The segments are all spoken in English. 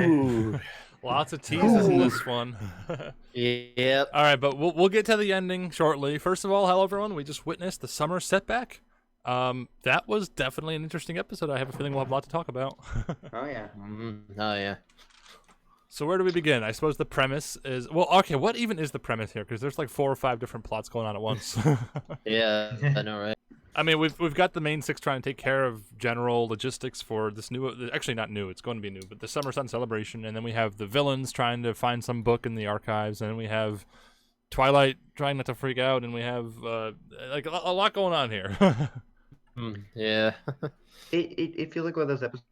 Ooh. Lots of teases in this one. Yep. All right, but we'll get to the ending shortly. First of all, hello everyone. We just witnessed the summer setback. That was definitely an interesting episode. I have a feeling we'll have a lot to talk about. Oh yeah. Oh yeah. So where do we begin? I suppose the premise is okay. What even is the premise here? Because there's like 4 or 5 different plots going on at once. Yeah, I know, right? I mean, we've got the main 6 trying to take care of general logistics for this new, actually not new, it's going to be new, but the Summer Sun celebration, and then we have the villains trying to find some book in the archives, and then we have Twilight trying not to freak out, and we have like a lot going on here. Yeah. It feels like one of those episodes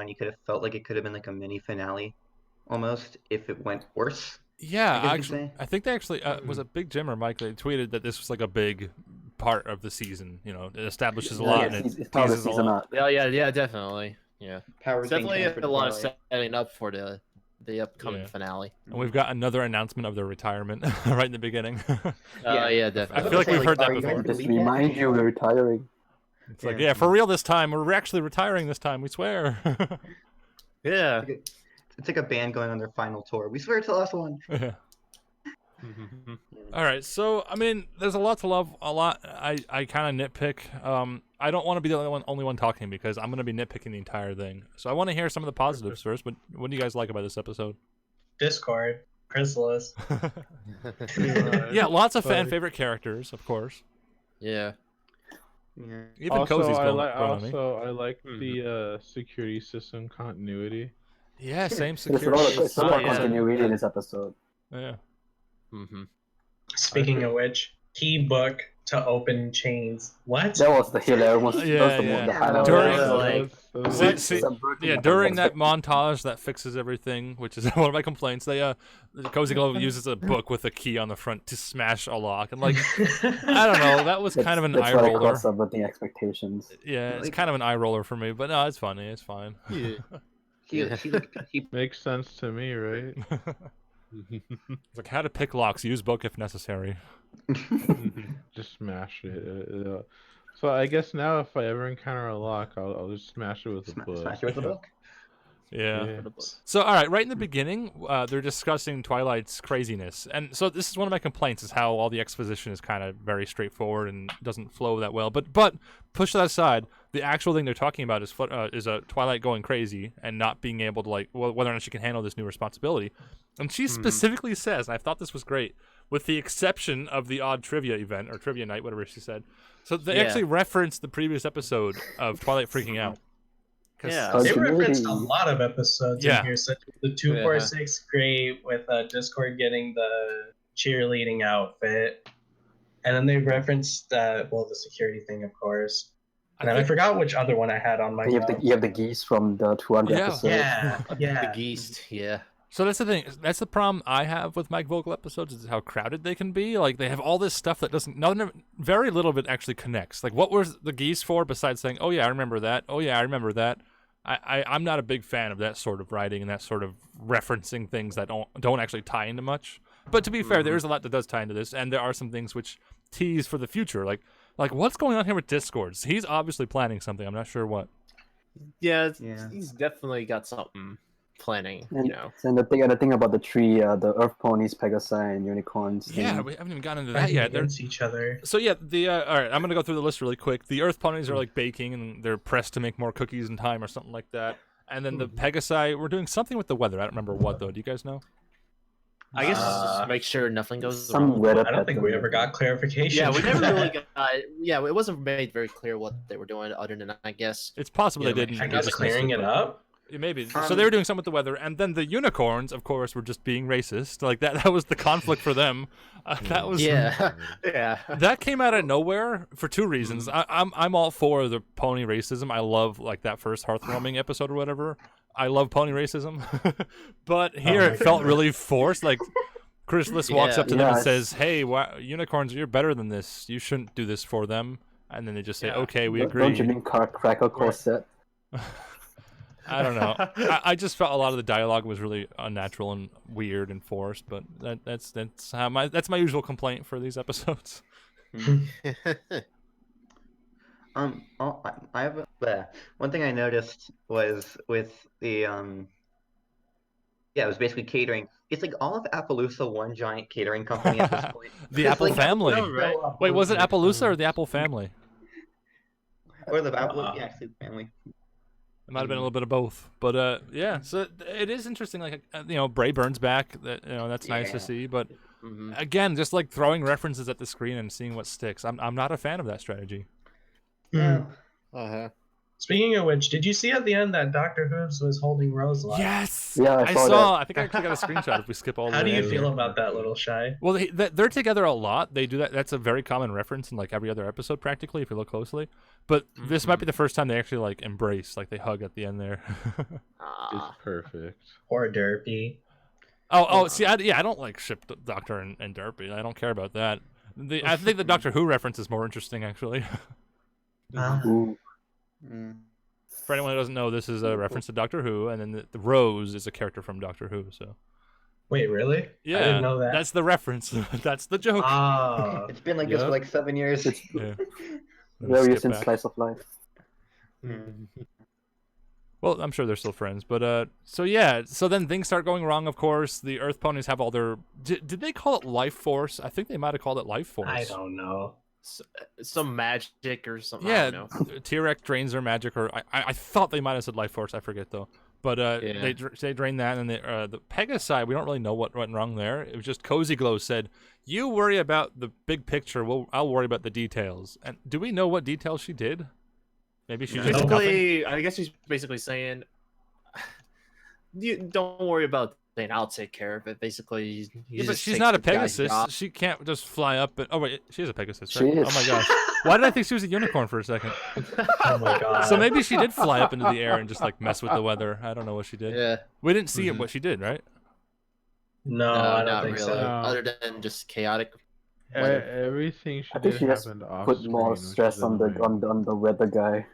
you could have felt like it could have been like a mini finale, almost, if it went worse. Yeah, I guess you could actually, say. I think they actually was it Big Jim or Mike? They tweeted that this was like a big part of the season. You know, it establishes a lot and it It's part of the teases a season lot. arc. Yeah, definitely. Yeah. Powers It's being definitely transferred a to lot of Twilight. setting up for the upcoming Yeah. finale. And we've got another announcement of their retirement right in the beginning. Yeah, I definitely. feel like we've heard that are you guys before. Just believe that? remind you we're retiring. It's like, yeah, for real this time. We're actually retiring this time. We swear. Yeah. It's like a band going on their final tour. We swear it's the last one. Yeah. All right, so I mean, there's a lot to love. A lot. I kind of nitpick. I don't want to be the only one talking because I'm gonna be nitpicking the entire thing. So I want to hear some of the positives first. But what do you guys like about this episode? Discord, Chrysalis. Yeah, lots of fan favorite characters, of course. Yeah. Yeah. Even Also, Cozy's I going, like growing on me. I like the security system continuity. Yeah, same There's a security. lot of yeah. continuity in this episode. Yeah. Speaking of which, key book to open chains. What? That was the hilarious. Yeah, that was the, yeah. the highlight. During- That was During that montage that fixes everything, which is one of my complaints, the Cozy Glove uses a book with a key on the front to smash a lock, and like, I don't know, that was kind of an eye That's why I roller. cross up with the expectations. Yeah, it's kind of an eye roller for me, but no, it's funny, it's fine. Yeah. He makes sense to me, right? It's like how to pick locks, use book if necessary. Just smash it. So I guess now if I ever encounter a lock, I'll just smash it with a book. smash it with a book. Yeah. So, all right, right in the beginning, they're discussing Twilight's craziness. And so this is one of my complaints is how all the exposition is kind of very straightforward and doesn't flow that well. But push that aside, the actual thing they're talking about is a Twilight going crazy and not being able to, like, whether or not she can handle this new responsibility. And she specifically says, and I thought this was great, with the exception of the odd trivia event, or trivia night, whatever she said. So they actually referenced the previous episode of Twilight freaking out. Yeah. They referenced a lot of episodes Yeah. in here, such as the 246 great with Discord getting the cheerleading outfit. And then they referenced, the security thing, of course. And then I forgot which other one I had on my You have the geese from the 200 Yeah. episode. Yeah. The geese, yeah. So that's the thing. That's the problem I have with Mike Vogel episodes is how crowded they can be. Like they have all this stuff that very little of it actually connects. Like what was the geese for besides saying, "Oh yeah, I remember that. Oh yeah, I remember that." I'm not a big fan of that sort of writing and that sort of referencing things that don't actually tie into much. But to be fair, there is a lot that does tie into this, and there are some things which tease for the future. Like what's going on here with Discords? He's obviously planning something. I'm not sure what. Yeah, Yeah. he's definitely got something planning, And, you know. and the thing about the tree, the earth ponies, Pegasi, and unicorns. Yeah, thing. we haven't even gotten into that Fighting yet. They're against each other. So yeah, all right, I'm gonna go through the list really quick. The Earth ponies are like baking, and they're pressed to make more cookies in time or something like that. And then the Pegasi, we're doing something with the weather. I don't remember what though. Do you guys know? I guess just make sure nothing goes Some wrong. weather I don't think we ever got clarification. Yeah, we for never that. really got. Yeah, it wasn't made very clear what they were doing, other than I guess. It's possible Yeah, they didn't. I they guess just clearing missed it but- up. Yeah, maybe. So they were doing something with the weather, and then the unicorns, of course, were just being racist. Like that was the conflict for them. That was Yeah, yeah. That came out of nowhere for two reasons. I'm all for the pony racism. I love like that first heartwarming episode or whatever. I love pony racism, but here my it felt goodness. really forced. Like Chrysalis walks up to them Yeah, and it's- says, "Hey, unicorns, you're better than this. You shouldn't do this for them." And then they just say, "Okay, we agree." Don't you mean Crackle Corset? I don't know. I just felt a lot of the dialogue was really unnatural and weird and forced. But that's my usual complaint for these episodes. I have one thing I noticed was with the Yeah, it was basically catering. It's like all of Appaloosa one giant catering company at this point. The It's Apple like family. No, right? Wait, was it Next Appaloosa time. or the Apple family? or the Apple, yeah, actually, family. It might have been a little bit of both, but yeah. So it is interesting. Like Bray Burns back. That's nice to Yeah. see. But Mhm. again, just like throwing references at the screen and seeing what sticks. I'm not a fan of that strategy. Hmm. Uh-huh. Speaking of which, did you see at the end that Dr. Hooves was holding Rose live? Yes. Yeah, I saw saw. I think I actually got a screenshot if we skip all the How way. do you in feel here. about that little shy? Well, they're together a lot. They do that. That's a very common reference in like every other episode, practically, if you look closely. But this might be the first time they actually like embrace, like they hug at the end there. It's Ah. perfect. Poor Derpy. See, I don't like ship Doctor and Derpy. I don't care about that. I think the Doctor Who reference is more interesting, actually. Ooh. Mm. For anyone who doesn't know, this is a reference to Doctor Who, and then the Rose is a character from Doctor Who. So Wait, really? yeah, I didn't know that. that's the reference. That's the joke. Ah. It's been like this for Yep. like 7 years. Yeah. Very Skip recent back. slice of life. Mm. Well, I'm sure they're still friends, but so yeah, so then things start going wrong. Of course, the Earth ponies have all their. Did they call it Life Force? I think they might have called it Life Force. I don't know. Some magic or something. Yeah, I don't know. T-Rex drains their magic, or I thought they might have said Life Force. I forget though. But Yeah. they drain that, and the Pegasi, we don't really know what went wrong there. It was just Cozy Glow said, "You worry about the big picture. I'll worry about the details." And do we know what details she did? Maybe she just nothing? Basically, I guess she's basically saying, "You don't worry about thing. I'll take care of it." Basically, you Yeah, but just she's take not a the guy's Pegasus. job. She can't just fly up. Oh wait, she is a Pegasus, She right? is. Oh my gosh, why did I think she was a unicorn for a second? Oh my god. So maybe she did fly up into the air and just like mess with the weather. I don't know what she did. Yeah. We didn't see Mhm. what she did, right? No, No, I don't not think really. so. No. Other than just chaotic. Everything she I think did she just happened off put more screen, which stress is on the annoying. on the weather guy.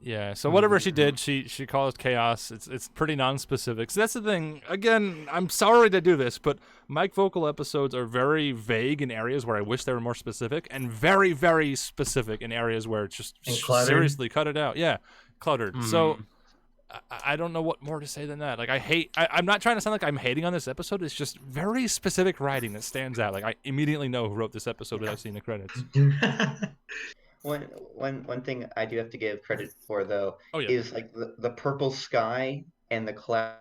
Yeah. So whatever she did, she caused chaos. It's pretty non-specific. So that's the thing. Again, I'm sorry to do this, but Mike Vocal episodes are very vague in areas where I wish they were more specific, and very very specific in areas where it's just And cluttered. seriously cut it out. Yeah, cluttered. So. Mhm. I don't know what more to say than that. Like I'm not trying to sound like I'm hating on this episode. It's just very specific writing that stands out. Like I immediately know who wrote this episode without seeing the credits. One thing I do have to give credit for though Oh yeah. is like the purple sky and the cloud,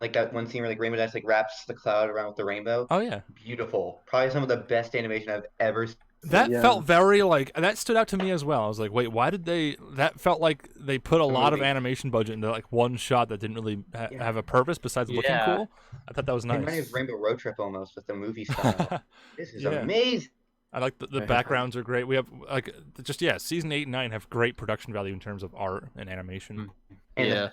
like that one scene where like Rainbow Dash like wraps the cloud around with the rainbow. Oh yeah. Beautiful, probably some of the best animation I've ever seen. That Yeah. felt very like that stood out to me as well. I was like, wait, why did they? That felt like they put a The lot of movie. animation budget into like one shot that didn't really Yeah. have a purpose besides looking Yeah. cool. I thought that was It reminded me nice. of Rainbow Road Trip almost with the movie style. This is Yeah. amazing. I like the backgrounds are great. We have like just season 8 and 9 have great production value in terms of art and animation. And Yeah.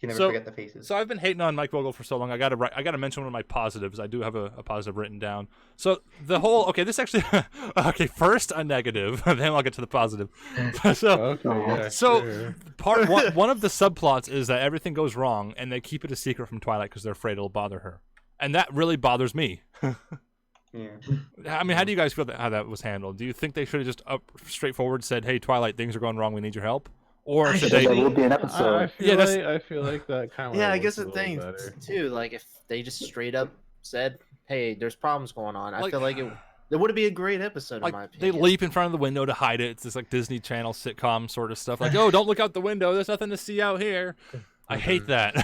you never So- forget the faces. So I've been hating on Mike Vogel for so long. I gotta mention one of my positives. I do have a positive written down. So the whole this actually first a negative, then I'll get to the positive. So Okay, yeah, So- sure. part one of the subplots is that everything goes wrong and they keep it a secret from Twilight because they're afraid it'll bother her, and that really bothers me. Yeah. I mean, how do you guys feel how that was handled? Do you think they should have just straightforward said, "Hey, Twilight, things are going wrong. We need your help," or should There they? will be an I episode. feel Yeah, that's- like that kind of. Yeah, I guess the thing too, like if they just straight up said, "Hey, there's problems going on," I Like- feel like it would be a great episode in my Like they opinion. leap in front of the window to hide it. It's this like Disney Channel sitcom sort of stuff. Like, oh, don't look out the window. There's nothing to see out here. I hate that.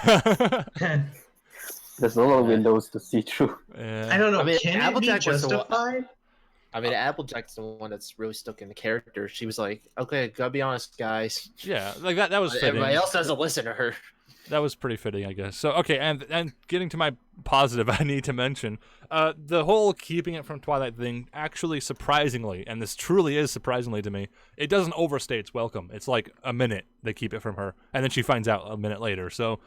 There's a lot of windows to see through. Yeah. I don't know. I mean, Can it be Applejack was the one- justified? I mean, Applejack's the one that's really stuck in the character. She was like, "Okay, gotta be honest, guys. Yeah, like that was fitting. Everybody else doesn't listen to her." That was pretty fitting, I guess. So okay, and getting to my positive, I need to mention the whole keeping it from Twilight thing. Actually, surprisingly, and this truly is surprisingly to me, it doesn't overstay its welcome. It's like a minute they keep it from her, and then she finds out a minute later. So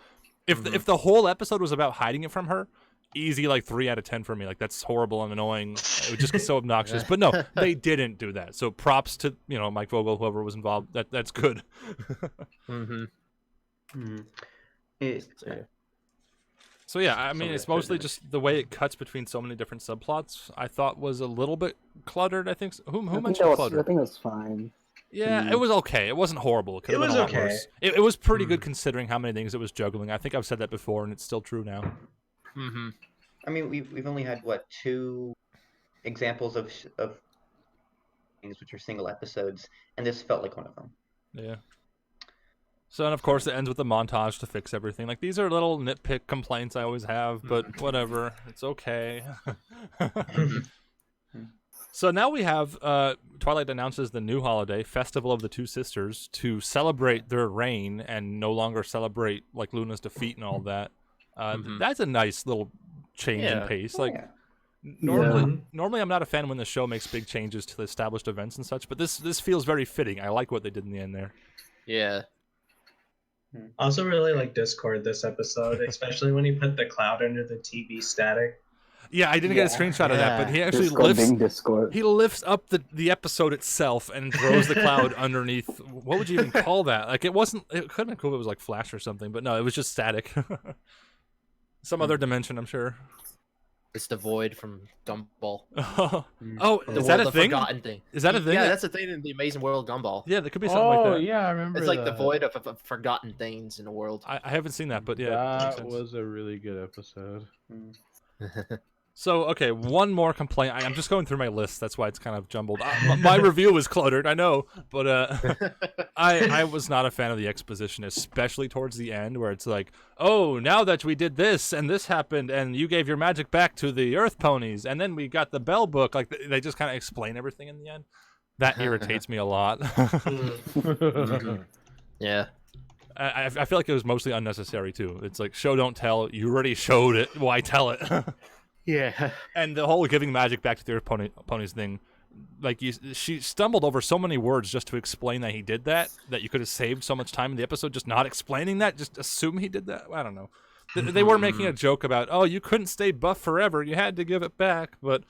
if the whole episode was about hiding it from her, easy like 3 out of 10 for me. Like that's horrible and annoying. It would just get so obnoxious. But no, they didn't do that. So props to Mike Vogel, whoever was involved. That's good. Mm-hmm. Mhm. It- So, yeah. So yeah, I mean, Somebody it's should mostly do it. just the way it cuts between so many different subplots. I thought was a little bit cluttered. I think. Who I think mentioned that was, I cluttered? think that's fine. Yeah, me. it was okay. It wasn't horrible. It could have It been was a lot okay. worse. It was pretty good considering how many things it was juggling. I think I've said that before, and it's still true now. Mm-hmm. I mean, we've only had what 2 examples of things which are single episodes, and this felt like one of them. Yeah. So, and of course, it ends with the montage to fix everything. Like, these are little nitpick complaints I always have, but whatever. It's okay. So now we have Twilight announces the new holiday, Festival of the Two Sisters, to celebrate their reign and no longer celebrate like Luna's defeat and all that. That's a nice little change in Yeah. pace. Oh, Like yeah. normally I'm not a fan when the show makes big changes to the established events and such, but this feels very fitting. I like what they did in the end there. Yeah. I also really like Discord this episode, especially when he put the cloud under the TV static. Yeah, I didn't get a Yeah. screenshot of that, but he actually Discord lifts being Discord. he lifts up the episode itself and throws the cloud underneath. What would you even call that? Like it wasn't. It could have been cool if it was like Flash or something, but no, it was just static. Some other dimension, I'm sure. It's the void from Gumball. Oh, The is that a the thing? forgotten thing. Is that a thing? Yeah, that's a thing in the Amazing World Gumball. Yeah, there could be something like Oh that. yeah, I remember. It's like the that. void of forgotten things in the world. I haven't seen that, but yeah, it makes That sense. was a really good episode. So, okay, one more complaint. I'm just going through my list. That's why it's kind of jumbled. My review was cluttered, I know, but I was not a fan of the exposition, especially towards the end, where it's like, oh, now that we did this and this happened, and you gave your magic back to the Earth Ponies, and then we got the Bell Book. Like they just kind of explain everything in the end. That irritates me a lot. Yeah. I feel like it was mostly unnecessary too. It's like show don't tell. You already showed it. Why tell it? Yeah. And the whole giving magic back to the Earth Ponies thing, like she stumbled over so many words just to explain that he did that you could have saved so much time in the episode just not explaining that. Just assume he did that. I don't know. They were making a joke about, oh, you couldn't stay buff forever. You had to give it back. But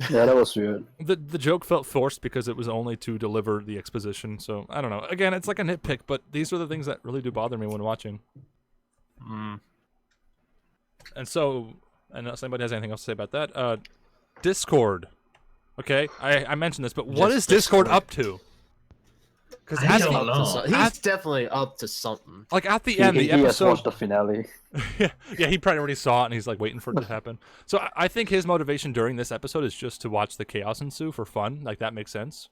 Yeah, that was weird. the joke felt forced because it was only to deliver the exposition. So I don't know. Again, it's like a nitpick, but these are the things that really do bother me when watching. And so, unless anybody has anything else to say about that, Discord. Okay, I mentioned this, but what is Just Discord Discord. up to? Because I at don't the, know. He's definitely up to something. like at the He, end, the he has episode. watched the finale. Yeah, he probably already saw it, and he's like waiting for it to happen. So I think his motivation during this episode is just to watch the chaos ensue for fun. Like that makes sense.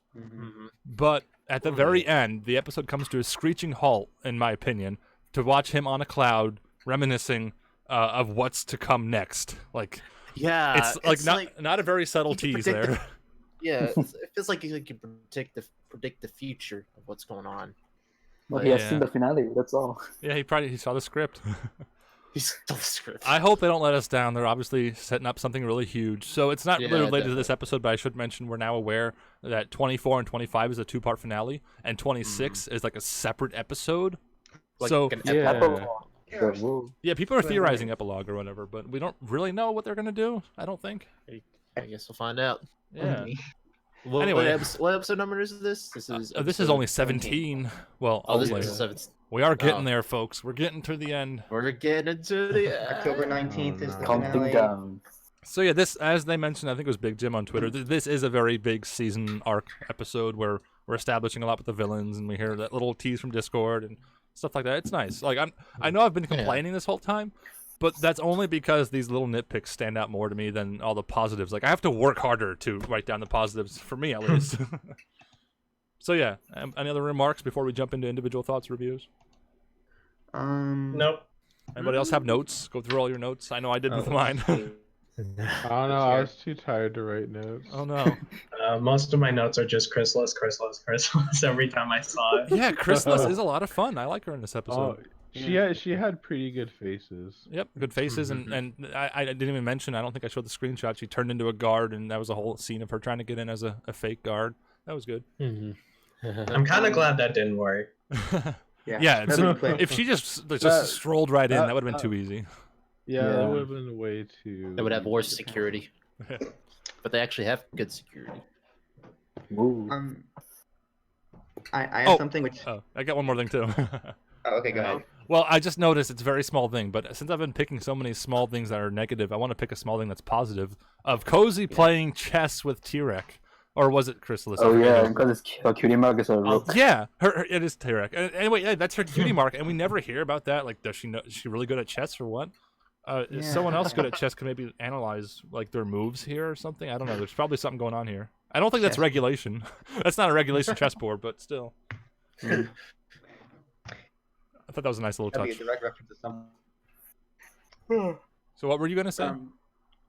But at the very end, the episode comes to a screeching halt, in my opinion, to watch him on a cloud reminiscing of what's to come next. Like Yeah. it's like not a very subtle you can tease predict there. Yeah, it feels like you can predict the future of what's going on. But he has Yeah. seen the finale, that's all. Yeah, he saw the script. He's still the script. I hope they don't let us down. They're obviously setting up something really huge. So it's not Yeah, really related to definitely. this episode, but I should mention we're now aware that 24 and 25 is a 2-part finale, and 26 is like a separate episode. Like so an Yeah. Epilogue. Yeah, whoa. yeah, people are theorizing epilogue or whatever, but we don't really know what they're gonna do. I don't think. I guess we'll find out. Yeah. Anyway, Anyway. what episode number is this? This is This is only 17. Well, Oh, this only. is 7. We are getting Oh. there, folks. We're getting to the end. We're getting into the October 19th is the Counting finale. down. So yeah, this, as they mentioned, I think it was Big Jim on Twitter. This is a very big season arc episode where we're establishing a lot with the villains, and we hear that little tease from Discord and stuff like that. It's nice. Like I know I've been complaining this whole time, but that's only because these little nitpicks stand out more to me than all the positives. Like I have to work harder to write down the positives for me at least. So yeah, any other remarks before we jump into individual thoughts, reviews? Nope. Anybody else have notes? Go through all your notes. I know I did with mine. I don't know. I was too tired to write notes. Oh no. Most of my notes are just Chrysalis every time I saw it. Yeah, Chrysalis is a lot of fun. I like her in this Oh, episode. she had pretty good faces. Yep, good faces, and I didn't even mention. I don't think I showed the screenshot. She turned into a guard, and that was a whole scene of her trying to get in as a fake guard. That was good. I'm kind of glad that didn't work. Yeah, it's That'd be quick. if she just That- strolled right in, that would have been that- too easy. Yeah, Yeah. that would have been way too. They would have worse security, but they actually have good security. Woo. I have something which. Oh, I got one more thing too. Oh, okay, go ahead. Well, I just noticed it's a very small thing, but since I've been picking so many small things that are negative, I want to pick a small thing that's positive. Of Cozy playing chess with T-Rex, Or was it Chrysalis? I Oh forget yeah, who. because her cutie mark is a rook. Yeah, it is Tarek. Anyway, yeah, that's her cutie mark, and we never hear about that. Like, does she know? Is she really good at chess or what? Is Yeah. someone else good at chess? Can maybe analyze like their moves here or something? I don't know. There's probably something going on here. I don't think that's Chess. regulation. That's not a regulation chessboard, but still. Mm. I thought that was a nice little That'd be a touch. direct reference to some. So what were you gonna say?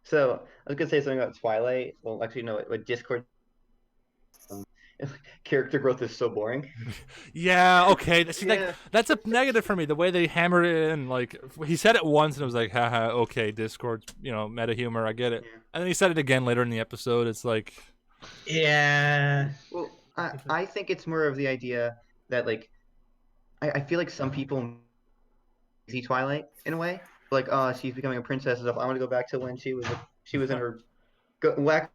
So I was gonna say something about Twilight. Well, actually, no. What Discord character growth is so boring. Yeah, okay. See, like, Yeah. that's a negative for me. The way they hammered it in, like he said it once and it was like, haha, okay, Discord, meta humor, I get it. Yeah. And then he said it again later in the episode. It's like, Yeah. Well, I think it's more of the idea that like I feel like some people see Twilight in a way. Like, oh, she's becoming a princess and stuff. I want to go back to when she was in her whack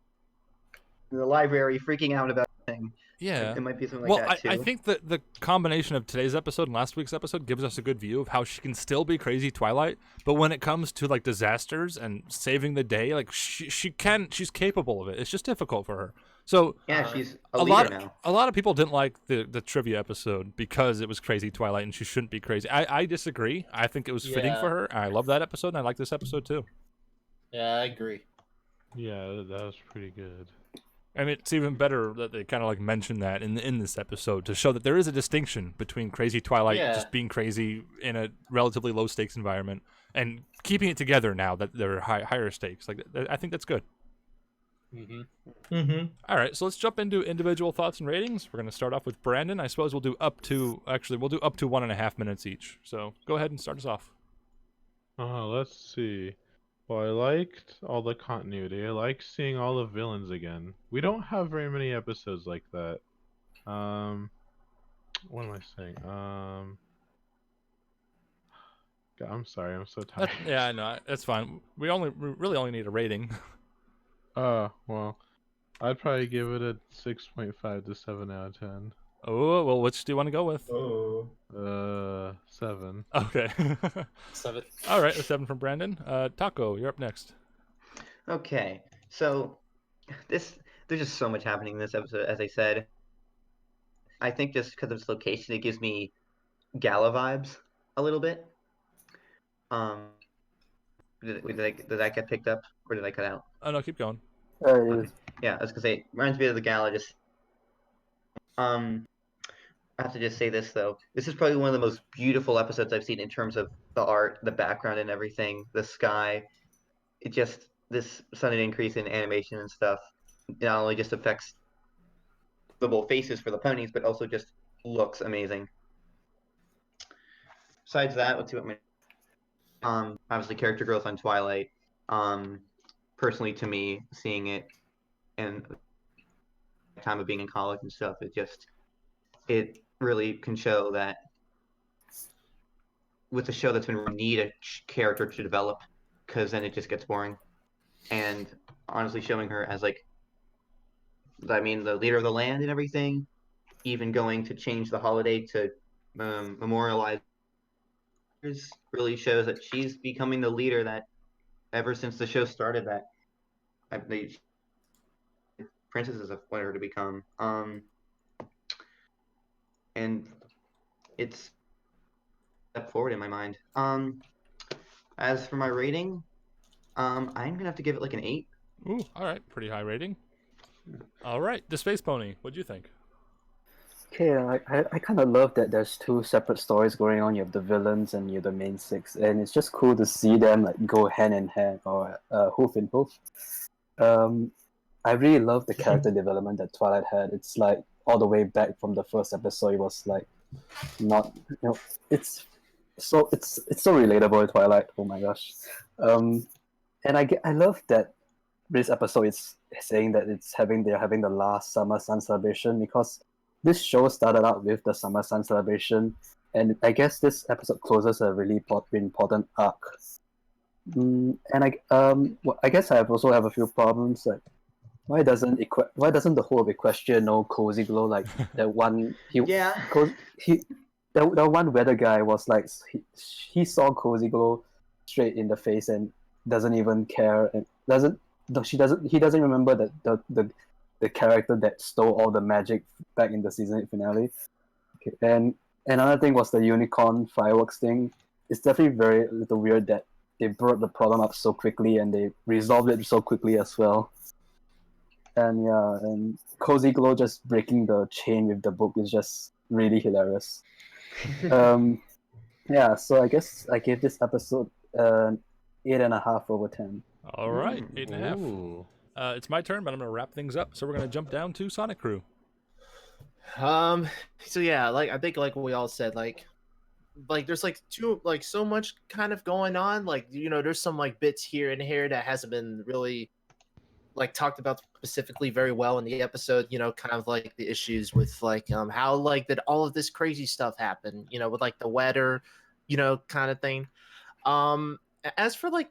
in the library freaking out about thing. yeah. It might be something Well, like that too. I think that the combination of today's episode and last week's episode gives us a good view of how she can still be crazy Twilight, but when it comes to like disasters and saving the day, like she's capable of it. It's just difficult for her. So yeah, she's a a leader lot now. a lot of people didn't like the trivia episode because it was crazy Twilight and she shouldn't be crazy. I disagree. I think it was fitting Yeah. for her. I love that episode and I like this episode too. Yeah, I agree. Yeah, that was pretty good. And it's even better that they kind of like mention that in this episode to show that there is a distinction between crazy Twilight Yeah. just being crazy in a relatively low stakes environment and keeping it together now that there are higher stakes. Like I think that's good. Mm-hmm. Mm-hmm. All right, so let's jump into individual thoughts and ratings. We're going to start off with Brandon. I suppose we'll do up to 1.5 minutes each. So go ahead and start us off. Let's see. Well, I liked all the continuity. I like seeing all the villains again. We don't have very many episodes like that. What am I saying? God, I'm sorry, I'm so tired. Yeah, I know. That's fine. We really only need a rating. Well, I'd probably give it a 6.5 to 7 out of 10. Oh, well, which do you want to go with? Oh. 7. Okay. 7. All right, a 7 from Brandon. Taco, you're up next. Okay, so there's just so much happening in this episode, as I said. I think just because of its location, it gives me Gala vibes a little bit. Did that get picked up, or did I cut out? Oh, no, keep going. Yeah, I was gonna say, it reminds me of the Gala. Just I have to just say this though. This is probably one of the most beautiful episodes I've seen in terms of the art, the background, and everything. The sky. It just this sudden increase in animation and stuff not only just affects the little faces for the ponies, but also just looks amazing. Besides that, let's see what obviously character growth on Twilight. Personally, to me, seeing it and time of being in college and stuff, it really can show that with a show that's been need a character to develop, because then it just gets boring. And honestly, showing her as the leader of the land and everything, even going to change the holiday to memorialize, really shows that she's becoming the leader that ever since the show started that the princesses have wanted her to become. And it's a step forward in my mind. As for my rating, I'm gonna have to give it like an 8. Ooh, all right, pretty high rating. All right, the Space Pony. What'd you think? Okay, I kind of love that there's two separate stories going on. You have the villains and you have the main six, and it's just cool to see them like go hand in hand or hoof in hoof. I really love the character development that Twilight had. It's like all the way back from the first episode. It was like not, it's so relatable in Twilight. Oh my gosh, and I love that this episode is saying that they're having the last summer sun celebration, because this show started out with the summer sun celebration, and I guess this episode closes a really important arc. And I guess I also have a few problems. Like, why doesn't the whole of Equestria know Cozy Glow? Like that one that one weather guy was like he saw Cozy Glow straight in the face and doesn't even care, and he doesn't remember that the the character that stole all the magic back in the season 8 finale. Okay. And another thing was the unicorn fireworks thing. It's definitely very little weird that they brought the problem up so quickly and they resolved it so quickly as well. And yeah, and Cozy Glow just breaking the chain with the book is just really hilarious. Yeah, so I guess I gave this episode 8.5/10. All right, 8.5. Ooh. It's my turn, but I'm gonna wrap things up. So we're gonna jump down to Sonic Crew. So yeah, like I think like we all said, like there's like so much kind of going on. Like, you know, there's some like bits here and here that hasn't been really like talked about specifically very well in the episode, you know, kind of like the issues with like how like did all of this crazy stuff happen, you know, with like the weather, you know, kind of thing. As for like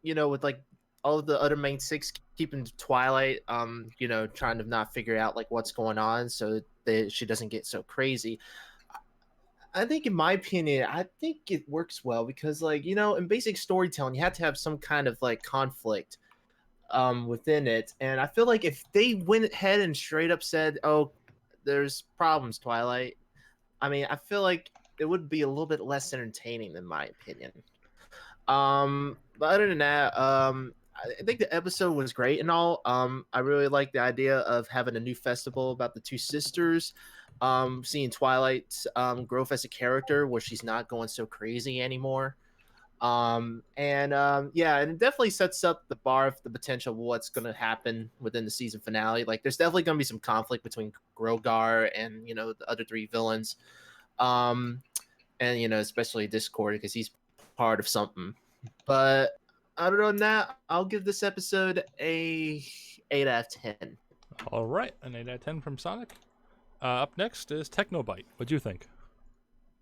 you know, with like all of the other main six keeping Twilight, you know, trying to not figure out like what's going on so that she doesn't get so crazy. I think, in my opinion, I think it works well because, like, you know, in basic storytelling, you have to have some kind of like conflict within it, and I feel like if they went ahead and straight up said, "Oh, there's problems, Twilight," I mean, I feel like it would be a little bit less entertaining, in my opinion. But other than that, I think the episode was great and all. I really like the idea of having a new festival about the two sisters. Seeing Twilight growth as a character where she's not going so crazy anymore. Yeah, and it definitely sets up the bar of the potential of what's going to happen within the season finale. Like, there's definitely going to be some conflict between Grogar and, you know, the other three villains. And, you know, especially Discord because he's part of something. But other than that, I'll give this episode a 8 out of 10. All right, an 8 out of 10 from Sonic. Up next is Technobite. What'd you think?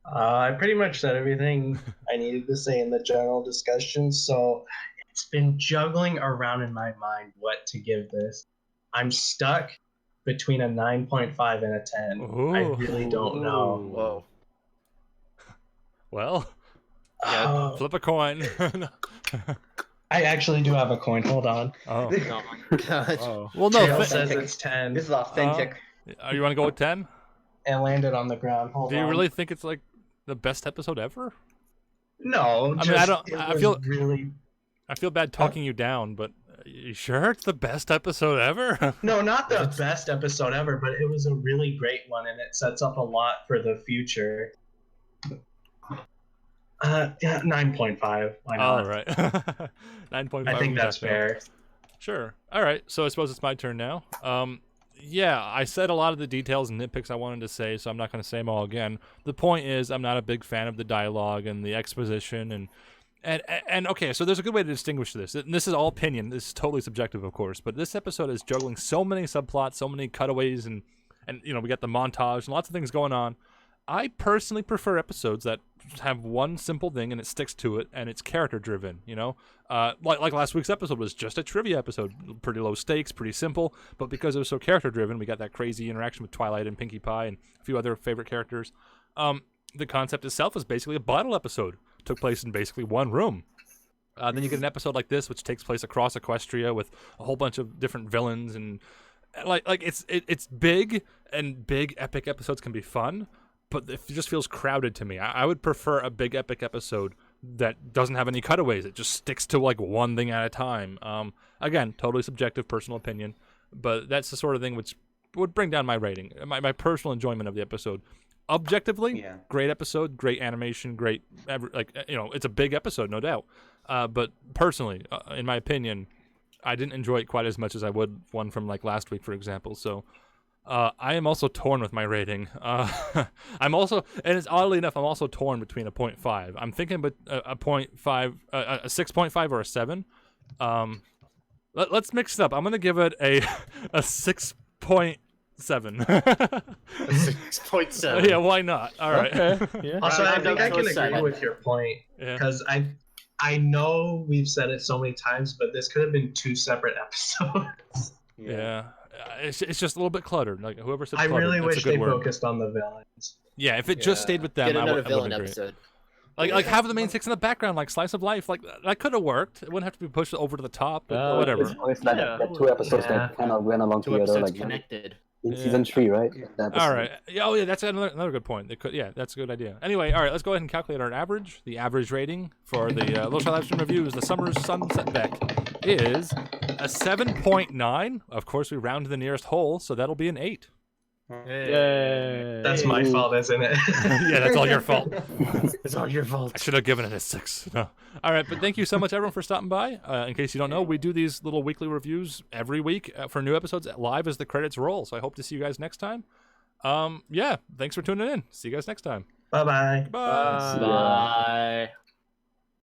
I pretty much said everything I needed to say in the general discussion, so it's been juggling around in my mind what to give this. I'm stuck between a 9.5 and a 10. Ooh. I really don't know. Whoa. Well, Oh, flip a coin. I actually do have a coin. Hold on. Oh. Oh my god. Oh. Well, no. Trail says it's 10. This is authentic. You want to go with 10? And landed on the ground. Hold Do on. you really think it's like the best episode ever? No. I mean, I don't. It I was feel really. I feel bad talking you down, but you sure it's the best episode ever? No, not the best episode ever, but it was a really great one, and it sets up a lot for the future. Yeah, 9.5. Why not? All right. 9.5. I think that's fair. Sure. All right. So I suppose it's my turn now. Yeah, I said a lot of the details and nitpicks I wanted to say, so I'm not going to say them all again. The point is, I'm not a big fan of the dialogue and the exposition and okay, so there's a good way to distinguish this. And this is all opinion. This is totally subjective, of course, but this episode is juggling so many subplots, so many cutaways, and you know, we got the montage and lots of things going on. I personally prefer episodes that have one simple thing and it sticks to it and it's character driven, you know? Like last week's episode was just a trivia episode, pretty low stakes, pretty simple, but because it was so character driven, we got that crazy interaction with Twilight and Pinkie Pie and a few other favorite characters. The concept itself is basically a bottle episode. It took place in basically one room. Then you get an episode like this, which takes place across Equestria with a whole bunch of different villains and like it's big, and big epic episodes can be fun. But it just feels crowded to me. I would prefer a big epic episode that doesn't have any cutaways. It just sticks to like one thing at a time. Again, totally subjective, personal opinion, but that's the sort of thing which would bring down my rating, my personal enjoyment of the episode. Objectively, Yeah. Great episode, great animation, great, you know, it's a big episode, no doubt. But personally, in my opinion, I didn't enjoy it quite as much as I would one from like last week, for example. So. I am also torn with my rating. I'm also, and it's oddly enough, I'm also torn between a 0.5. I'm thinking about a 0.5, a 6.5 or a 7. Let's mix it up. I'm gonna give it a 6.7. 6.7. Yeah, why not? All right. Okay. Yeah. Also, I think I can agree Seven. with your point Yeah. because I know we've said it so many times, but this could have been 2 separate episodes. Yeah. It's just a little bit cluttered. Like whoever said I cluttered, really that's a wish good they word. focused on the villains. Yeah, if it just stayed with them, Get I another would villain agree. episode. Like have the main 6 in the background, like slice of life. Like that could have worked. It wouldn't have to be pushed over to the top, but whatever. It's always like that 2 episodes that kind of went along Two together, episodes like connected. in season 3, right? All right. Yeah, oh yeah, that's another good point. They could, yeah, that's a good idea. Anyway, all right, let's go ahead and calculate our average. The average rating for the Little Shy Livestream Reviews, the Summer's Sun Setback, is a 7.9. Of course, we round to the nearest whole, so that'll be an 8. Yay! That's my fault, isn't it? Yeah, that's all your fault. It's all your fault. I should have given it a 6. No. All right, but thank you so much, everyone, for stopping by. In case you don't know, we do these little weekly reviews every week for new episodes live as the credits roll. So I hope to see you guys next time. Yeah, thanks for tuning in. See you guys next time. Bye-bye. Bye. Bye.